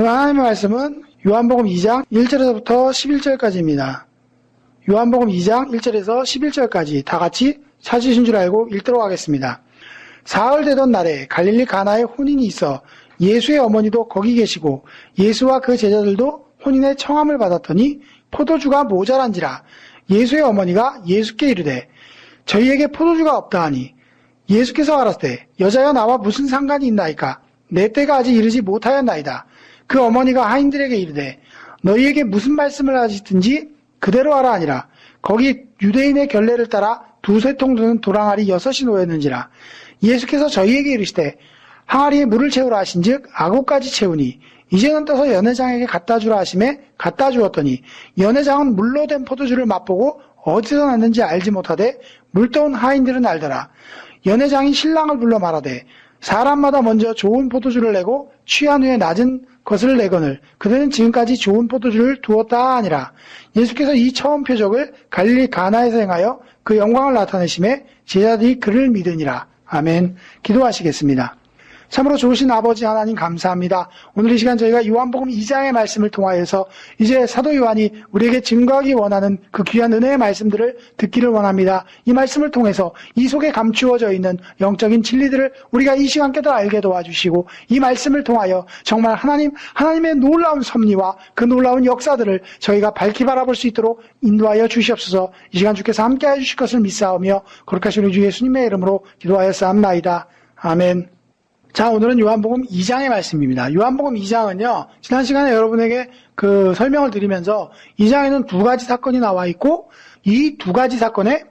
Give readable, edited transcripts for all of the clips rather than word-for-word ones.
오늘 하나님의 말씀은 요한복음 2장 1절에서부터 11절까지입니다. 요한복음 2장 1절에서 11절까지 다 같이 찾으신 줄 알고 읽도록 하겠습니다. 사흘 되던 날에 갈릴리 가나에 혼인이 있어 예수의 어머니도 거기 계시고 예수와 그 제자들도 혼인의 청함을 받았더니 포도주가 모자란지라. 예수의 어머니가 예수께 이르되 저희에게 포도주가 없다 하니 예수께서 가라사대 여자여 나와 무슨 상관이 있나이까? 내 때가 아직 이르지 못하였나이다. 그 어머니가 하인들에게 이르되 너희에게 무슨 말씀을 하시든지 그대로 하라 하니라. 거기 유대인의 결례를 따라 두세 통 드는 도랑아리 6이 놓였는지라. 예수께서 저희에게 이르시되 항아리에 물을 채우라 하신즉 아구까지 채우니 이제는 떠서 연회장에게 갖다 주라 하심에 갖다 주었더니 연회장은 물로 된 포도주를 맛보고 어디서 났는지 알지 못하되 물떠온 하인들은 알더라. 연회장이 신랑을 불러 말하되 사람마다 먼저 좋은 포도주를 내고 취한 후에 낮은 것을 내거늘 그들은 지금까지 좋은 포도주를 두었다 하니라. 예수께서 이 처음 표적을 갈릴리 가나에서 행하여 그 영광을 나타내심에 제자들이 그를 믿으니라. 아멘. 기도하시겠습니다. 참으로 좋으신 아버지 하나님 감사합니다. 오늘 이 시간 저희가 요한복음 2장의 말씀을 통하여서 이제 사도 요한이 우리에게 증거하기 원하는 그 귀한 은혜의 말씀들을 듣기를 원합니다. 이 말씀을 통해서 이 속에 감추어져 있는 영적인 진리들을 우리가 이 시간 깨달아 알게 도와주시고 이 말씀을 통하여 정말 하나님의 놀라운 섭리와 그 놀라운 역사들을 저희가 밝히 바라볼 수 있도록 인도하여 주시옵소서. 이 시간 주께서 함께해 주실 것을 믿사오며 거룩하신 우리 주 예수님의 이름으로 기도하였사옵나이다. 아멘. 자, 오늘은 요한복음 2장의 말씀입니다. 요한복음 2장은요, 지난 시간에 여러분에게 그 설명을 드리면서 2장에는 두 가지 사건이 나와 있고, 이 두 가지 사건의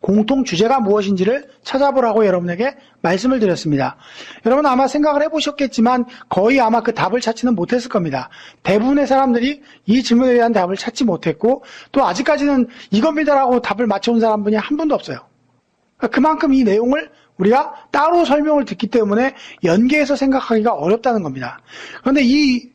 공통 주제가 무엇인지를 찾아보라고 여러분에게 말씀을 드렸습니다. 여러분 아마 생각을 해보셨겠지만 거의 아마 그 답을 찾지는 못했을 겁니다. 대부분의 사람들이 이 질문에 대한 답을 찾지 못했고, 또 아직까지는 이겁니다라고 답을 맞춰온 사람분이 한 분도 없어요. 그만큼 이 내용을 우리가 따로 설명을 듣기 때문에 연계해서 생각하기가 어렵다는 겁니다. 그런데 이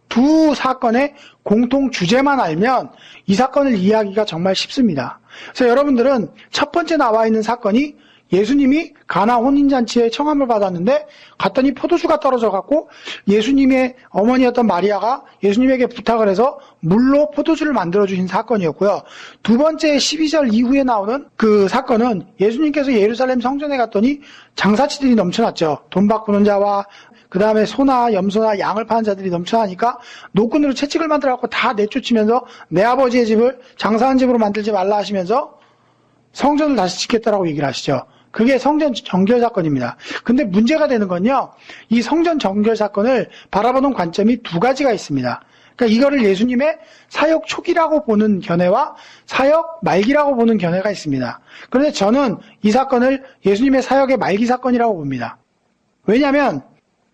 두 사건의 공통 주제만 알면 이 사건을 이해하기가 정말 쉽습니다. 그래서 여러분들은 첫 번째 나와 있는 사건이 예수님이 가나 혼인잔치에 청함을 받았는데 갔더니 포도주가 떨어져 갖고 예수님의 어머니였던 마리아가 예수님에게 부탁을 해서 물로 포도주를 만들어 주신 사건이었고요. 두 번째 12절 이후에 나오는 그 사건은 예수님께서 예루살렘 성전에 갔더니 장사치들이 넘쳐났죠. 돈 바꾸는 자와 그 다음에 소나 염소나 양을 파는 자들이 넘쳐나니까 노끈으로 채찍을 만들어 갖고 다 내쫓으면서 내 아버지의 집을 장사한 집으로 만들지 말라 하시면서 성전을 다시 짓겠다라고 얘기를 하시죠. 그게 성전 정결 사건입니다. 근데 문제가 되는 건요, 이 성전 정결 사건을 바라보는 관점이 두 가지가 있습니다. 그러니까 이거를 예수님의 사역 초기라고 보는 견해와 사역 말기라고 보는 견해가 있습니다. 그런데 저는 이 사건을 예수님의 사역의 말기 사건이라고 봅니다. 왜냐하면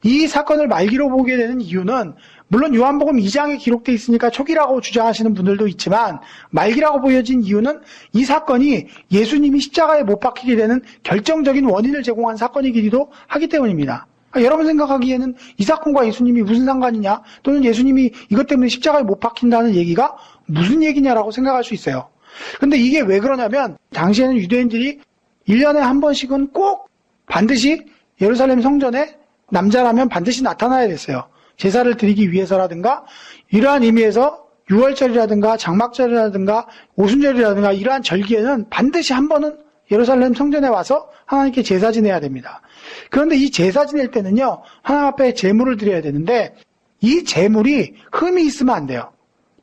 이 사건을 말기로 보게 되는 이유는 물론 요한복음 2장에 기록되어 있으니까 초기라고 주장하시는 분들도 있지만 말기라고 보여진 이유는 이 사건이 예수님이 십자가에 못 박히게 되는 결정적인 원인을 제공한 사건이기도 하기 때문입니다. 여러분 생각하기에는 이 사건과 예수님이 무슨 상관이냐, 또는 예수님이 이것 때문에 십자가에 못 박힌다는 얘기가 무슨 얘기냐라고 생각할 수 있어요. 근데 이게 왜 그러냐면 당시에는 유대인들이 1년에 한 번씩은 꼭 반드시 예루살렘 성전에 남자라면 반드시 나타나야 됐어요. 제사를 드리기 위해서라든가 이러한 의미에서 6월절이라든가 장막절이라든가 오순절이라든가 이러한 절기에는 반드시 한 번은 예루살렘 성전에 와서 하나님께 제사 지내야 됩니다. 그런데 이 제사 지낼 때는요, 하나님 앞에 제물을 드려야 되는데 이 제물이 흠이 있으면 안 돼요.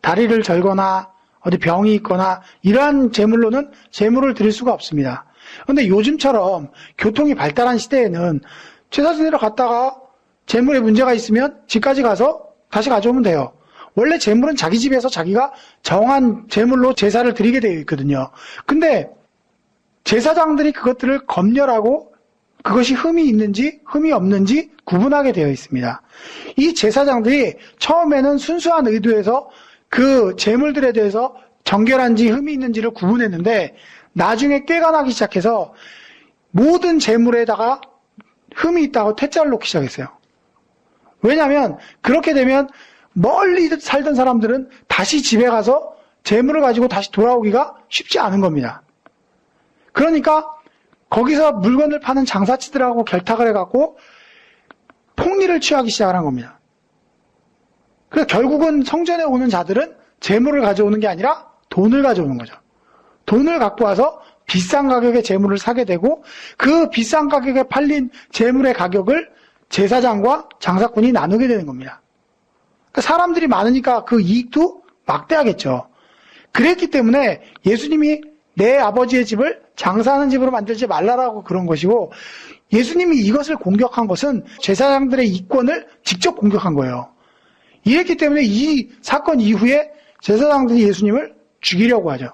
다리를 절거나 어디 병이 있거나 이러한 제물로는 제물을 드릴 수가 없습니다. 그런데 요즘처럼 교통이 발달한 시대에는 제사 지내러 갔다가 재물에 문제가 있으면 집까지 가서 다시 가져오면 돼요. 원래 재물은 자기 집에서 자기가 정한 재물로 제사를 드리게 되어 있거든요. 근데 제사장들이 그것들을 검열하고 그것이 흠이 있는지 흠이 없는지 구분하게 되어 있습니다. 이 제사장들이 처음에는 순수한 의도에서 그 재물들에 대해서 정결한지 흠이 있는지를 구분했는데 나중에 꾀가 나기 시작해서 모든 재물에다가 흠이 있다고 퇴짜를 놓기 시작했어요. 왜냐하면 그렇게 되면 멀리 살던 사람들은 다시 집에 가서 재물을 가지고 다시 돌아오기가 쉽지 않은 겁니다. 그러니까 거기서 물건을 파는 장사치들하고 결탁을 해갖고 폭리를 취하기 시작을 한 겁니다. 그래서 결국은 성전에 오는 자들은 재물을 가져오는 게 아니라 돈을 가져오는 거죠. 돈을 갖고 와서 비싼 가격에 재물을 사게 되고 그 비싼 가격에 팔린 재물의 가격을 제사장과 장사꾼이 나누게 되는 겁니다. 그러니까 사람들이 많으니까 그 이익도 막대하겠죠. 그랬기 때문에 예수님이 내 아버지의 집을 장사하는 집으로 만들지 말라라고 그런 것이고, 예수님이 이것을 공격한 것은 제사장들의 이권을 직접 공격한 거예요. 이랬기 때문에 이 사건 이후에 제사장들이 예수님을 죽이려고 하죠.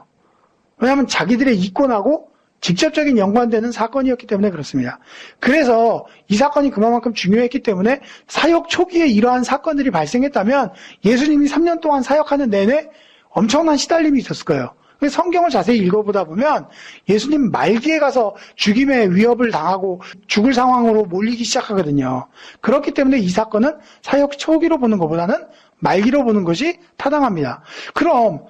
왜냐하면 자기들의 이권하고 직접적인 연관되는 사건이었기 때문에 그렇습니다. 그래서 이 사건이 그만큼 중요했기 때문에 사역 초기에 이러한 사건들이 발생했다면 예수님이 3년 동안 사역하는 내내 엄청난 시달림이 있었을 거예요. 성경을 자세히 읽어보다 보면 예수님 말기에 가서 죽임의 위협을 당하고 죽을 상황으로 몰리기 시작하거든요. 그렇기 때문에 이 사건은 사역 초기로 보는 것보다는 말기로 보는 것이 타당합니다. 그럼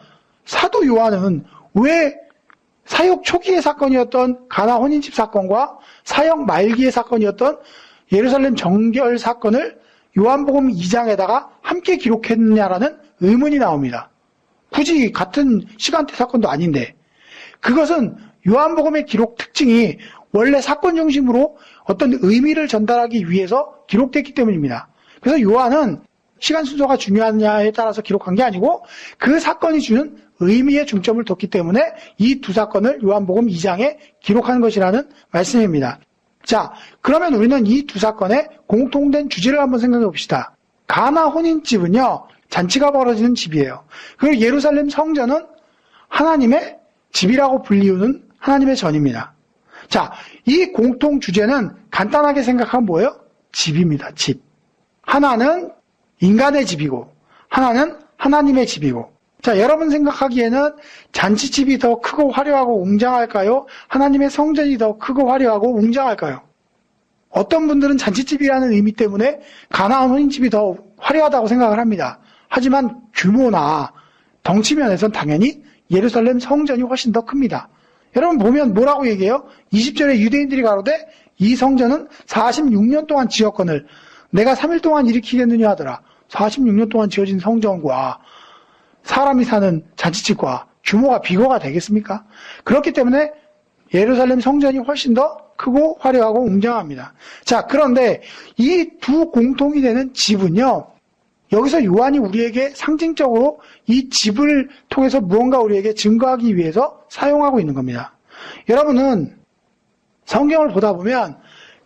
사도 요한은 왜 사역 초기의 사건이었던 가나 혼인집 사건과 사역 말기의 사건이었던 예루살렘 정결 사건을 요한복음 2장에다가 함께 기록했느냐라는 의문이 나옵니다. 굳이 같은 시간대 사건도 아닌데, 그것은 요한복음의 기록 특징이 원래 사건 중심으로 어떤 의미를 전달하기 위해서 기록됐기 때문입니다. 그래서 요한은 시간 순서가 중요하냐에 따라서 기록한 게 아니고 그 사건이 주는 의미에 중점을 뒀기 때문에 이 두 사건을 요한복음 2장에 기록한 것이라는 말씀입니다. 자, 그러면 우리는 이 두 사건의 공통된 주제를 한번 생각해 봅시다. 가나 혼인집은요, 잔치가 벌어지는 집이에요. 그리고 예루살렘 성전은 하나님의 집이라고 불리우는 하나님의 전입니다. 자, 이 공통 주제는 간단하게 생각하면 뭐예요? 집입니다. 집. 하나는 인간의 집이고 하나는 하나님의 집이고. 자, 여러분 생각하기에는 잔치집이 더 크고 화려하고 웅장할까요? 하나님의 성전이 더 크고 화려하고 웅장할까요? 어떤 분들은 잔치집이라는 의미 때문에 가나안 혼인집이 더 화려하다고 생각을 합니다. 하지만 규모나 덩치면에선 당연히 예루살렘 성전이 훨씬 더 큽니다. 여러분 보면 뭐라고 얘기해요? 20절에 유대인들이 가로되 이 성전은 46년 동안 지었거늘 내가 3일 동안 일으키겠느냐 하더라. 46년 동안 지어진 성전과 사람이 사는 잔치집과 규모가 비교가 되겠습니까? 그렇기 때문에 예루살렘 성전이 훨씬 더 크고 화려하고 웅장합니다. 자, 그런데 이 두 공통이 되는 집은요, 여기서 요한이 우리에게 상징적으로 이 집을 통해서 무언가 우리에게 증거하기 위해서 사용하고 있는 겁니다. 여러분은 성경을 보다 보면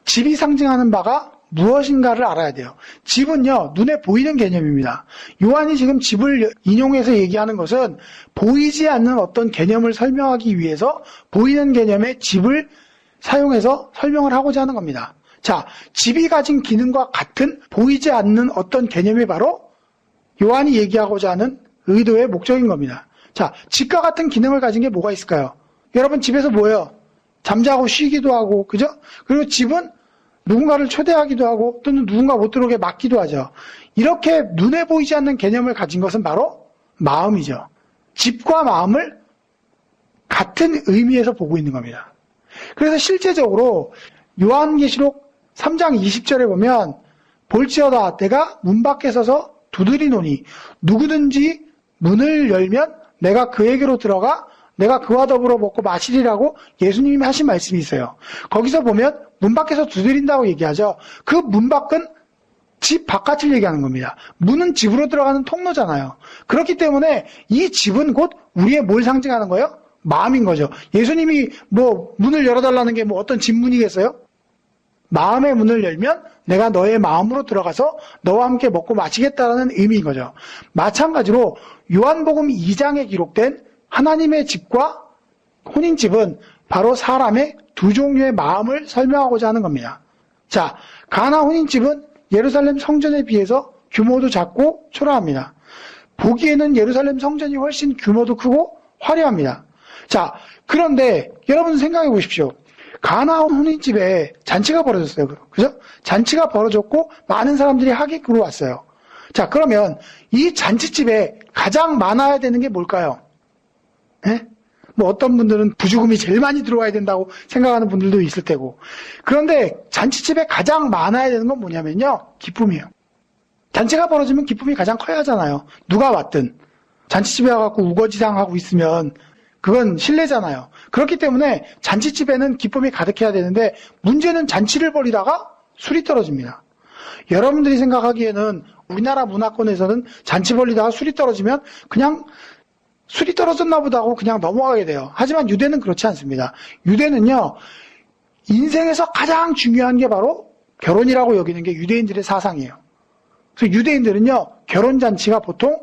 집이 상징하는 바가 무엇인가를 알아야 돼요. 집은요, 눈에 보이는 개념입니다. 요한이 지금 집을 인용해서 얘기하는 것은 보이지 않는 어떤 개념을 설명하기 위해서 보이는 개념의 집을 사용해서 설명을 하고자 하는 겁니다. 자, 집이 가진 기능과 같은 보이지 않는 어떤 개념이 바로 요한이 얘기하고자 하는 의도의 목적인 겁니다. 자, 집과 같은 기능을 가진 게 뭐가 있을까요? 여러분 집에서 뭐예요? 잠자고 쉬기도 하고, 그죠? 그리고 집은 누군가를 초대하기도 하고 또는 누군가 못 들어오게 막기도 하죠. 이렇게 눈에 보이지 않는 개념을 가진 것은 바로 마음이죠. 집과 마음을 같은 의미에서 보고 있는 겁니다. 그래서 실제적으로 요한계시록 3장 20절에 보면 볼지어다 내가 문 밖에 서서 두드리노니 누구든지 문을 열면 내가 그에게로 들어가 내가 그와 더불어 먹고 마시리라고 예수님이 하신 말씀이 있어요. 거기서 보면 문 밖에서 두드린다고 얘기하죠. 그 문 밖은 집 바깥을 얘기하는 겁니다. 문은 집으로 들어가는 통로잖아요. 그렇기 때문에 이 집은 곧 우리의 뭘 상징하는 거예요? 마음인 거죠. 예수님이 뭐 문을 열어달라는 게 뭐 어떤 집문이겠어요? 마음의 문을 열면 내가 너의 마음으로 들어가서 너와 함께 먹고 마시겠다라는 의미인 거죠. 마찬가지로 요한복음 2장에 기록된 하나님의 집과 혼인집은 바로 사람의 두 종류의 마음을 설명하고자 하는 겁니다. 자, 가나 혼인집은 예루살렘 성전에 비해서 규모도 작고 초라합니다. 보기에는 예루살렘 성전이 훨씬 규모도 크고 화려합니다. 자, 그런데 여러분 생각해 보십시오. 가나 혼인집에 잔치가 벌어졌어요. 그죠? 잔치가 벌어졌고 많은 사람들이 하객으로 왔어요. 자, 그러면 이 잔치집에 가장 많아야 되는 게 뭘까요? 예? 뭐 어떤 분들은 부주금이 제일 많이 들어와야 된다고 생각하는 분들도 있을 테고. 그런데 잔치집에 가장 많아야 되는 건 뭐냐면요. 기쁨이에요. 잔치가 벌어지면 기쁨이 가장 커야 하잖아요. 누가 왔든. 잔치집에 와갖고 우거지상하고 있으면 그건 실례잖아요. 그렇기 때문에 잔치집에는 기쁨이 가득해야 되는데 문제는 잔치를 벌이다가 술이 떨어집니다. 여러분들이 생각하기에는 우리나라 문화권에서는 잔치 벌리다가 술이 떨어지면 그냥 술이 떨어졌나 보다 하고 그냥 넘어가게 돼요. 하지만 유대는 그렇지 않습니다. 유대는요, 인생에서 가장 중요한 게 바로 결혼이라고 여기는 게 유대인들의 사상이에요. 그래서 유대인들은요, 결혼잔치가 보통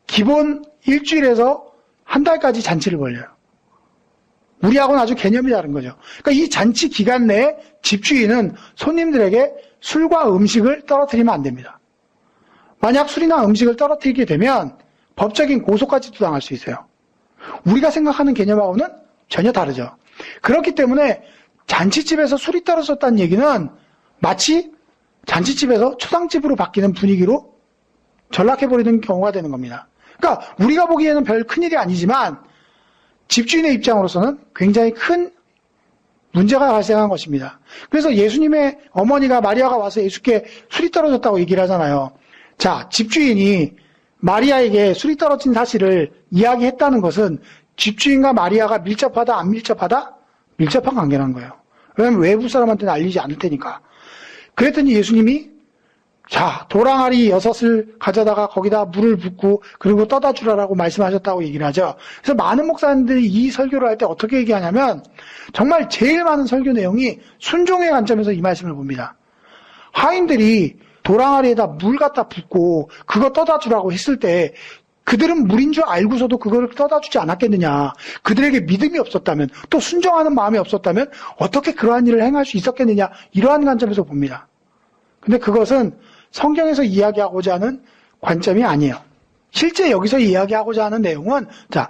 기본 일주일에서 한 달까지 잔치를 벌려요. 우리하고는 아주 개념이 다른 거죠. 그러니까 이 잔치 기간 내에 집주인은 손님들에게 술과 음식을 떨어뜨리면 안 됩니다. 만약 술이나 음식을 떨어뜨리게 되면 법적인 고소까지도 당할 수 있어요. 우리가 생각하는 개념하고는 전혀 다르죠. 그렇기 때문에 잔치집에서 술이 떨어졌다는 얘기는 마치 잔치집에서 초상집으로 바뀌는 분위기로 전락해버리는 경우가 되는 겁니다. 그러니까 우리가 보기에는 별 큰일이 아니지만 집주인의 입장으로서는 굉장히 큰 문제가 발생한 것입니다. 그래서 예수님의 어머니가 마리아가 와서 예수께 술이 떨어졌다고 얘기를 하잖아요. 자, 집주인이 마리아에게 술이 떨어진 사실을 이야기했다는 것은 집주인과 마리아가 밀접하다 안 밀접하다? 밀접한 관계라는 거예요. 왜냐하면 외부 사람한테는 알리지 않을 테니까. 그랬더니 예수님이 자, 도랑아리 6을 가져다가 거기다 물을 붓고 그리고 떠다 주라라고 말씀하셨다고 얘기를 하죠. 그래서 많은 목사님들이 이 설교를 할 때 어떻게 얘기하냐면 정말 제일 많은 설교 내용이 순종의 관점에서 이 말씀을 봅니다. 하인들이 도랑아리에다 물 갖다 붓고 그거 떠다 주라고 했을 때 그들은 물인 줄 알고서도 그걸 떠다 주지 않았겠느냐. 그들에게 믿음이 없었다면 또 순종하는 마음이 없었다면 어떻게 그러한 일을 행할 수 있었겠느냐. 이러한 관점에서 봅니다. 근데 그것은 성경에서 이야기하고자 하는 관점이 아니에요. 실제 여기서 이야기하고자 하는 내용은 자,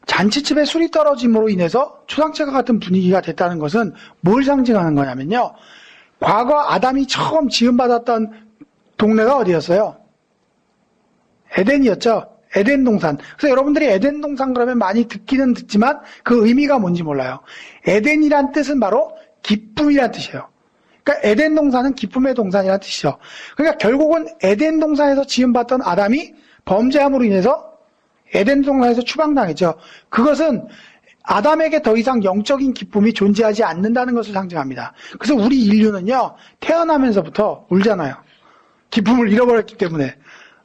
잔치집에 술이 떨어짐으로 인해서 초상집과 같은 분위기가 됐다는 것은 뭘 상징하는 거냐면요. 과거 아담이 처음 지음받았던 동네가 어디였어요? 에덴이었죠. 에덴 동산. 그래서 여러분들이 에덴 동산 그러면 많이 듣기는 듣지만 그 의미가 뭔지 몰라요. 에덴이란 뜻은 바로 기쁨이란 뜻이에요. 그러니까 에덴 동산은 기쁨의 동산이라는 뜻이죠. 그러니까 결국은 에덴 동산에서 지음받던 아담이 범죄함으로 인해서 에덴 동산에서 추방당했죠. 그것은 아담에게 더 이상 영적인 기쁨이 존재하지 않는다는 것을 상징합니다. 그래서 우리 인류는요, 태어나면서부터 울잖아요. 기쁨을 잃어버렸기 때문에.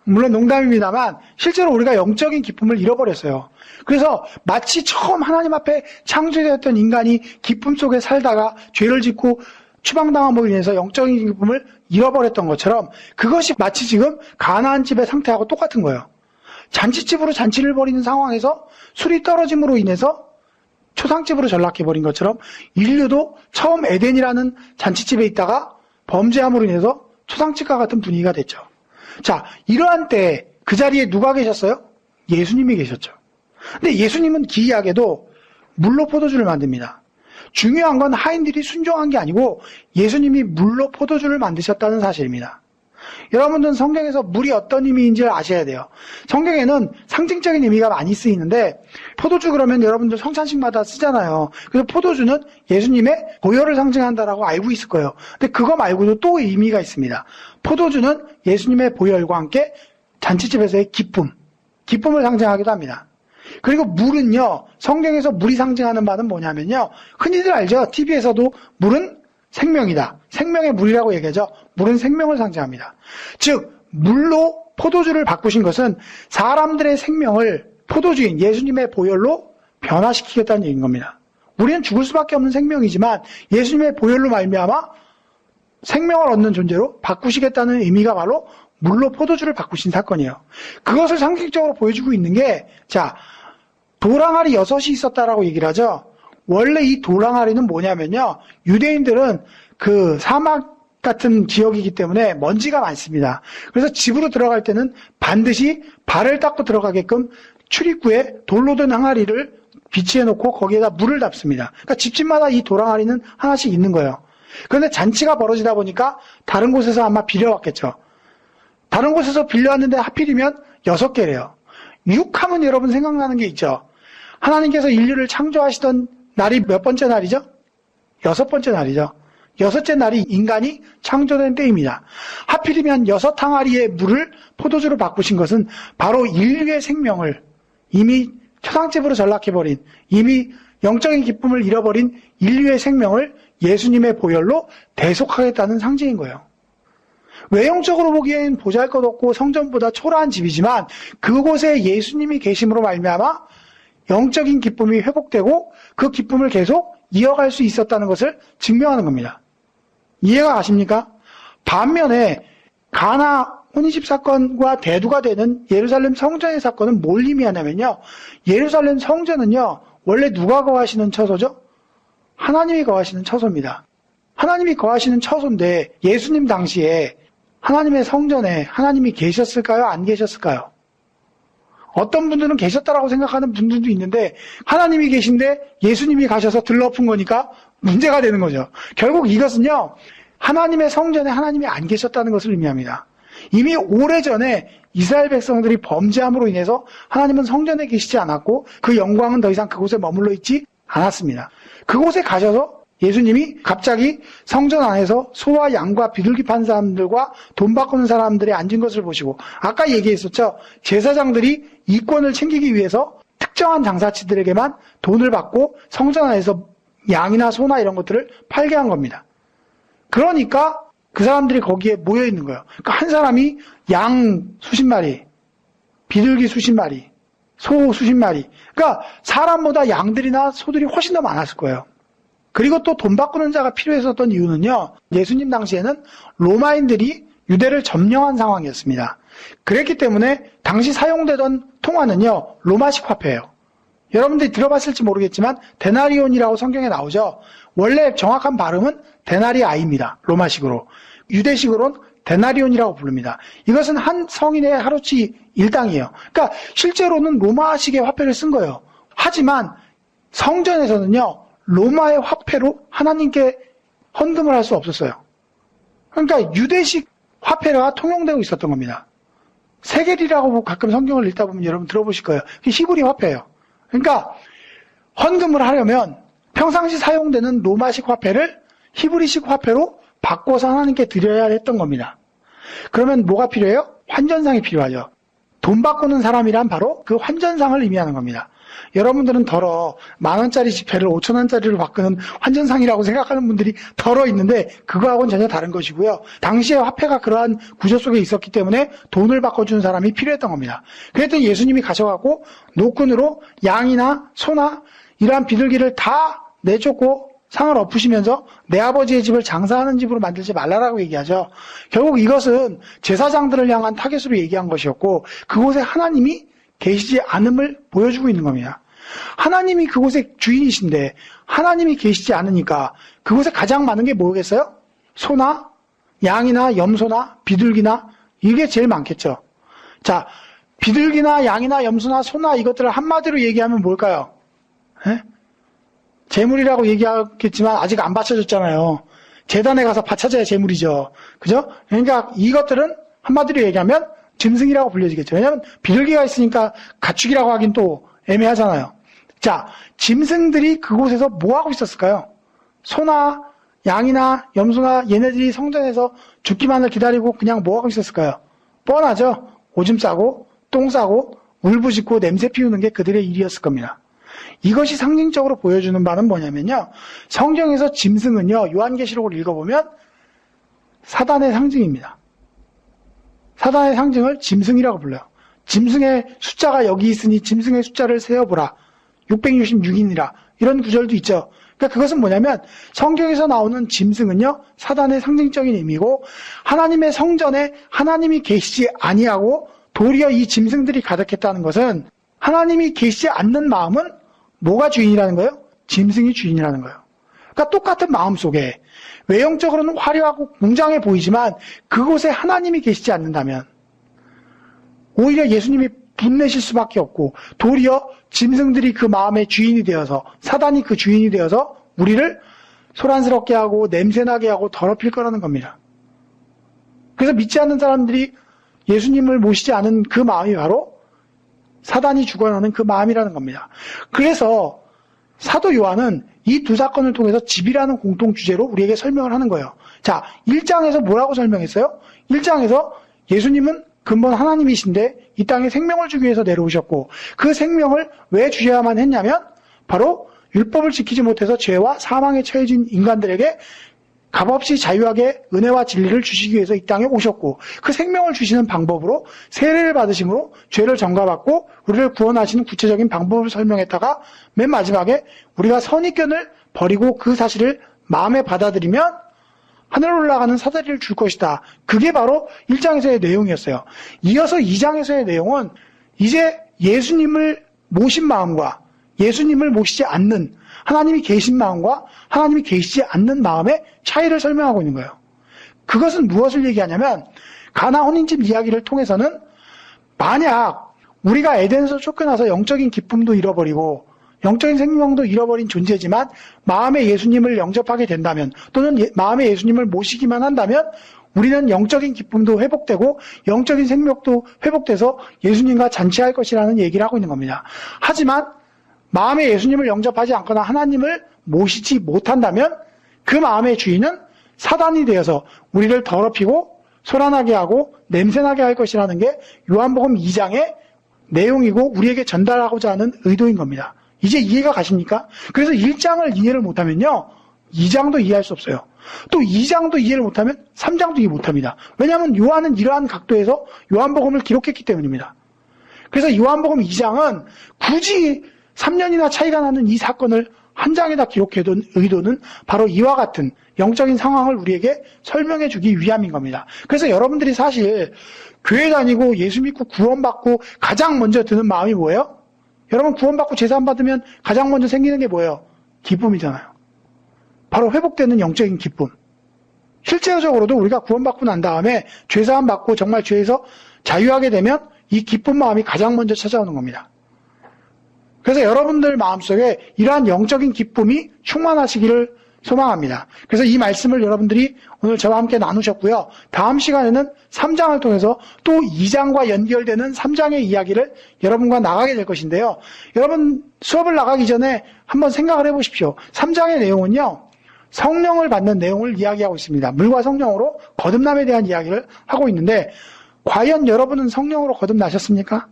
물론 농담입니다만 실제로 우리가 영적인 기쁨을 잃어버렸어요. 그래서 마치 처음 하나님 앞에 창조되었던 인간이 기쁨 속에 살다가 죄를 짓고 추방당함으로 인해서 영적인 기쁨을 잃어버렸던 것처럼 그것이 마치 지금 가나안 집의 상태하고 똑같은 거예요. 잔치집으로 잔치를 벌이는 상황에서 술이 떨어짐으로 인해서 초상집으로 전락해버린 것처럼 인류도 처음 에덴이라는 잔치집에 있다가 범죄함으로 인해서 초상집과 같은 분위기가 됐죠. 자, 이러한 때 그 자리에 누가 계셨어요? 예수님이 계셨죠. 근데 예수님은 기이하게도 물로 포도주를 만듭니다. 중요한 건 하인들이 순종한 게 아니고 예수님이 물로 포도주를 만드셨다는 사실입니다. 여러분들은 성경에서 물이 어떤 의미인지를 아셔야 돼요. 성경에는 상징적인 의미가 많이 쓰이는데 포도주 그러면 여러분들 성찬식마다 쓰잖아요. 그래서 포도주는 예수님의 보혈을 상징한다라고 알고 있을 거예요. 근데 그거 말고도 또 의미가 있습니다. 포도주는 예수님의 보혈과 함께 잔치집에서의 기쁨을 상징하기도 합니다. 그리고 물은요, 성경에서 물이 상징하는 바는 뭐냐면요, 흔히들 알죠? TV에서도 물은 생명이다. 생명의 물이라고 얘기하죠. 물은 생명을 상징합니다. 즉, 물로 포도주를 바꾸신 것은 사람들의 생명을 포도주인 예수님의 보혈로 변화시키겠다는 얘기인 겁니다. 우리는 죽을 수밖에 없는 생명이지만 예수님의 보혈로 말미암아 생명을 얻는 존재로 바꾸시겠다는 의미가 바로 물로 포도주를 바꾸신 사건이에요. 그것을 상징적으로 보여주고 있는 게, 자, 도랑아리 6이 있었다라고 얘기를 하죠. 원래 이 도랑아리는 뭐냐면요, 유대인들은 그 사막 같은 지역이기 때문에 먼지가 많습니다. 그래서 집으로 들어갈 때는 반드시 발을 닦고 들어가게끔 출입구에 돌로 된 항아리를 비치해 놓고 거기에다 물을 담습니다. 그러니까 집집마다 이 도랑아리는 하나씩 있는 거예요. 그런데 잔치가 벌어지다 보니까 다른 곳에서 아마 빌려왔겠죠. 다른 곳에서 빌려왔는데 하필이면 6개래요. 6하면 여러분 생각나는 게 있죠. 하나님께서 인류를 창조하시던 날이 몇 번째 날이죠? 6번째 날이죠. 6째 날이 인간이 창조된 때입니다. 하필이면 6항아리의 물을 포도주로 바꾸신 것은 바로 인류의 생명을 이미 초상집으로 전락해버린, 이미 영적인 기쁨을 잃어버린 인류의 생명을 예수님의 보혈로 대속하겠다는 상징인 거예요. 외형적으로 보기엔 보잘것없고 성전보다 초라한 집이지만 그곳에 예수님이 계심으로 말미암아 영적인 기쁨이 회복되고 그 기쁨을 계속 이어갈 수 있었다는 것을 증명하는 겁니다. 이해가 가십니까? 반면에 가나 혼인집 사건과 대두가 되는 예루살렘 성전의 사건은 뭘 의미하냐면요. 예루살렘 성전은요. 원래 누가 거하시는 처소죠? 하나님이 거하시는 처소입니다. 하나님이 거하시는 처소인데 예수님 당시에 하나님의 성전에 하나님이 계셨을까요? 안 계셨을까요? 어떤 분들은 계셨다라고 생각하는 분들도 있는데 하나님이 계신데 예수님이 가셔서 들러붙은 거니까 문제가 되는 거죠. 결국 이것은요. 하나님의 성전에 하나님이 안 계셨다는 것을 의미합니다. 이미 오래전에 이스라엘 백성들이 범죄함으로 인해서 하나님은 성전에 계시지 않았고 그 영광은 더 이상 그곳에 머물러 있지 않았습니다. 그곳에 가셔서 예수님이 갑자기 성전 안에서 소와 양과 비둘기 파는 사람들과 돈 바꾸는 사람들이 앉은 것을 보시고 아까 얘기했었죠. 제사장들이 이권을 챙기기 위해서 특정한 장사치들에게만 돈을 받고 성전 안에서 양이나 소나 이런 것들을 팔게 한 겁니다. 그러니까 그 사람들이 거기에 모여 있는 거예요. 그러니까 한 사람이 양 수십 마리, 비둘기 수십 마리, 소 수십 마리. 그러니까 사람보다 양들이나 소들이 훨씬 더 많았을 거예요. 그리고 또 돈 바꾸는 자가 필요했었던 이유는요. 예수님 당시에는 로마인들이 유대를 점령한 상황이었습니다. 그랬기 때문에 당시 사용되던 통화는요. 로마식 화폐예요. 여러분들이 들어봤을지 모르겠지만 데나리온이라고 성경에 나오죠. 원래 정확한 발음은 데나리아입니다. 로마식으로. 유대식으로는 데나리온이라고 부릅니다. 이것은 한 성인의 하루치 일당이에요. 그러니까 실제로는 로마식의 화폐를 쓴 거예요. 하지만 성전에서는요. 로마의 화폐로 하나님께 헌금을 할 수 없었어요. 그러니까 유대식 화폐가 통용되고 있었던 겁니다. 세겔이라고 가끔 성경을 읽다 보면 여러분 들어보실 거예요. 히브리 화폐예요. 그러니까 헌금을 하려면 평상시 사용되는 로마식 화폐를 히브리식 화폐로 바꿔서 하나님께 드려야 했던 겁니다. 그러면 뭐가 필요해요? 환전상이 필요하죠. 돈 바꾸는 사람이란 바로 그 환전상을 의미하는 겁니다. 여러분들은 덜어 10,000원짜리 지폐를 5,000원짜리로 바꾸는 환전상이라고 생각하는 분들이 덜어 있는데 그거하고는 전혀 다른 것이고요. 당시에 화폐가 그러한 구조 속에 있었기 때문에 돈을 바꿔주는 사람이 필요했던 겁니다. 그랬더니 예수님이 가셔갖고 노끈으로 양이나 소나 이러한 비둘기를 다 내쫓고 상을 엎으시면서 내 아버지의 집을 장사하는 집으로 만들지 말라라고 얘기하죠. 결국 이것은 제사장들을 향한 타겟으로 얘기한 것이었고 그곳에 하나님이 계시지 않음을 보여주고 있는 겁니다. 하나님이 그곳의 주인이신데 하나님이 계시지 않으니까 그곳에 가장 많은 게 뭐겠어요? 소나 양이나 염소나 비둘기나 이게 제일 많겠죠. 자, 비둘기나 양이나 염소나 소나 이것들을 한마디로 얘기하면 뭘까요? 에? 재물이라고 얘기하겠지만 아직 안 바쳐졌잖아요. 제단에 가서 바쳐져야 재물이죠. 그죠? 그러니까 이것들은 한마디로 얘기하면 짐승이라고 불려지겠죠. 왜냐하면 비둘기가 있으니까 가축이라고 하긴 또 애매하잖아요. 자, 짐승들이 그곳에서 뭐 하고 있었을까요? 소나 양이나 염소나 얘네들이 성전에서 죽기만을 기다리고 그냥 뭐 하고 있었을까요? 뻔하죠. 오줌 싸고 똥 싸고 울부짖고 냄새 피우는 게 그들의 일이었을 겁니다. 이것이 상징적으로 보여주는 바는 뭐냐면요. 성경에서 짐승은요. 요한계시록을 읽어보면 사단의 상징입니다. 사단의 상징을 짐승이라고 불러요. 짐승의 숫자가 여기 있으니 짐승의 숫자를 세어보라. 666이니라. 이런 구절도 있죠. 그러니까 그것은 뭐냐면 성경에서 나오는 짐승은요. 사단의 상징적인 의미고 하나님의 성전에 하나님이 계시지 아니하고 도리어 이 짐승들이 가득했다는 것은 하나님이 계시지 않는 마음은 뭐가 주인이라는 거예요? 짐승이 주인이라는 거예요. 그러니까 똑같은 마음 속에 외형적으로는 화려하고 웅장해 보이지만 그곳에 하나님이 계시지 않는다면 오히려 예수님이 분내실 수밖에 없고 도리어 짐승들이 그 마음의 주인이 되어서 사단이 그 주인이 되어서 우리를 소란스럽게 하고 냄새나게 하고 더럽힐 거라는 겁니다. 그래서 믿지 않는 사람들이 예수님을 모시지 않은 그 마음이 바로 사단이 주관하는 그 마음이라는 겁니다. 그래서 사도 요한은 이 두 사건을 통해서 집이라는 공통 주제로 우리에게 설명을 하는 거예요. 자, 1장에서 뭐라고 설명했어요? 1장에서 예수님은 근본 하나님이신데 이 땅에 생명을 주기 위해서 내려오셨고 그 생명을 왜 주셔야만 했냐면 바로 율법을 지키지 못해서 죄와 사망에 처해진 인간들에게 값없이 자유하게 은혜와 진리를 주시기 위해서 이 땅에 오셨고 그 생명을 주시는 방법으로 세례를 받으심으로 죄를 전가받고 우리를 구원하시는 구체적인 방법을 설명했다가 맨 마지막에 우리가 선입견을 버리고 그 사실을 마음에 받아들이면 하늘로 올라가는 사다리를 줄 것이다. 그게 바로 1장에서의 내용이었어요. 이어서 2장에서의 내용은 이제 예수님을 모신 마음과 예수님을 모시지 않는 하나님이 계신 마음과 하나님이 계시지 않는 마음의 차이를 설명하고 있는 거예요. 그것은 무엇을 얘기하냐면 가나 혼인집 이야기를 통해서는 만약 우리가 에덴에서 쫓겨나서 영적인 기쁨도 잃어버리고 영적인 생명도 잃어버린 존재지만 마음에 예수님을 영접하게 된다면 또는 마음에 예수님을 모시기만 한다면 우리는 영적인 기쁨도 회복되고 영적인 생명도 회복돼서 예수님과 잔치할 것이라는 얘기를 하고 있는 겁니다. 하지만 마음에 예수님을 영접하지 않거나 하나님을 모시지 못한다면 그 마음의 주인은 사단이 되어서 우리를 더럽히고 소란하게 하고 냄새나게 할 것이라는 게 요한복음 2장의 내용이고 우리에게 전달하고자 하는 의도인 겁니다. 이제 이해가 가십니까? 그래서 1장을 이해를 못하면요 2장도 이해할 수 없어요. 또 2장도 이해를 못하면 3장도 이해 못합니다. 왜냐하면 요한은 이러한 각도에서 요한복음을 기록했기 때문입니다. 그래서 요한복음 2장은 굳이 3년이나 차이가 나는 이 사건을 한 장에다 기록해둔 의도는 바로 이와 같은 영적인 상황을 우리에게 설명해 주기 위함인 겁니다. 그래서 여러분들이 사실 교회 다니고 예수 믿고 구원받고 가장 먼저 드는 마음이 뭐예요? 여러분 구원받고 제사함 받으면 가장 먼저 생기는 게 뭐예요? 기쁨이잖아요. 바로 회복되는 영적인 기쁨. 실제적으로도 우리가 구원받고 난 다음에 죄사함 받고 정말 죄에서 자유하게 되면 이 기쁜 마음이 가장 먼저 찾아오는 겁니다. 그래서 여러분들 마음속에 이러한 영적인 기쁨이 충만하시기를 소망합니다. 그래서 이 말씀을 여러분들이 오늘 저와 함께 나누셨고요. 다음 시간에는 3장을 통해서 또 2장과 연결되는 3장의 이야기를 여러분과 나가게 될 것인데요. 여러분 수업을 나가기 전에 한번 생각을 해보십시오. 3장의 내용은요. 성령을 받는 내용을 이야기하고 있습니다. 물과 성령으로 거듭남에 대한 이야기를 하고 있는데 과연 여러분은 성령으로 거듭나셨습니까?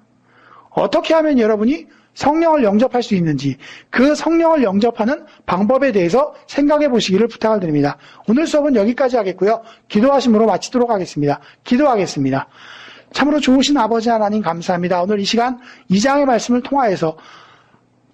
어떻게 하면 여러분이 성령을 영접할 수 있는지 그 성령을 영접하는 방법에 대해서 생각해 보시기를 부탁을 드립니다. 오늘 수업은 여기까지 하겠고요. 기도하심으로 마치도록 하겠습니다. 기도하겠습니다. 참으로 좋으신 아버지 하나님 감사합니다. 오늘 이 시간 2장의 말씀을 통하여서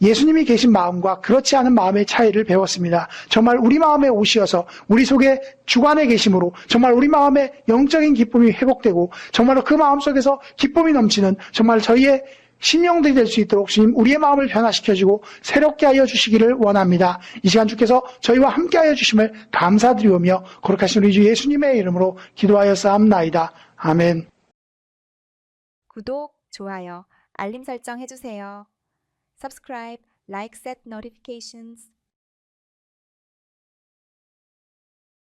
예수님이 계신 마음과 그렇지 않은 마음의 차이를 배웠습니다. 정말 우리 마음에 오시어서 우리 속에 주관에 계심으로 정말 우리 마음에 영적인 기쁨이 회복되고 정말로 그 마음속에서 기쁨이 넘치는 정말 저희의 신령들이 될 수 있도록 주님 우리의 마음을 변화시켜주고 새롭게 하여 주시기를 원합니다. 이 시간 주께서 저희와 함께 하여 주심을 감사드리오며 거룩하신 우리 주 예수님의 이름으로 기도하여 싸움나이다. 아멘. 구독, 좋아요, 알림 설정 해주세요. Subscribe, like, set notifications.